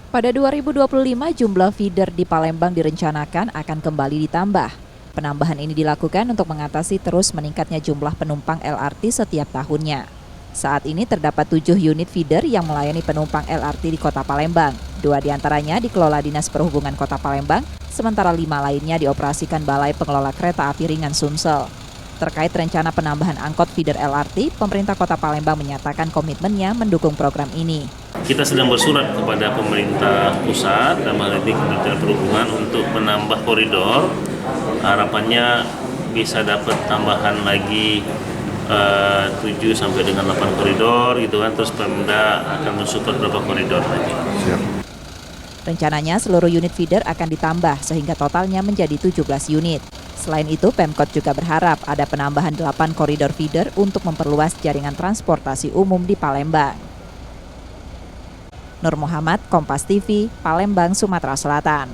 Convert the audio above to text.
Pada 2025, jumlah feeder di Palembang direncanakan akan kembali ditambah. Penambahan ini dilakukan untuk mengatasi terus meningkatnya jumlah penumpang LRT setiap tahunnya. Saat ini terdapat 7 unit feeder yang melayani penumpang LRT di Kota Palembang. 2 diantaranya dikelola Dinas Perhubungan Kota Palembang, sementara 5 lainnya dioperasikan Balai Pengelola Kereta Api Ringan Sumsel. Terkait rencana penambahan angkot feeder LRT, pemerintah Kota Palembang menyatakan komitmennya mendukung program ini. Kita sedang bersurat kepada pemerintah pusat dan hal ini Kementerian Perhubungan untuk menambah koridor. Harapannya bisa dapat tambahan lagi 7 sampai dengan 8 koridor gitu kan, terus Pemda akan mensupport beberapa koridor lagi. Siap. Rencananya seluruh unit feeder akan ditambah sehingga totalnya menjadi 17 unit. Selain itu, Pemkot juga berharap ada penambahan 8 koridor feeder untuk memperluas jaringan transportasi umum di Palembang. Nur Muhammad, Kompas TV, Palembang, Sumatera Selatan.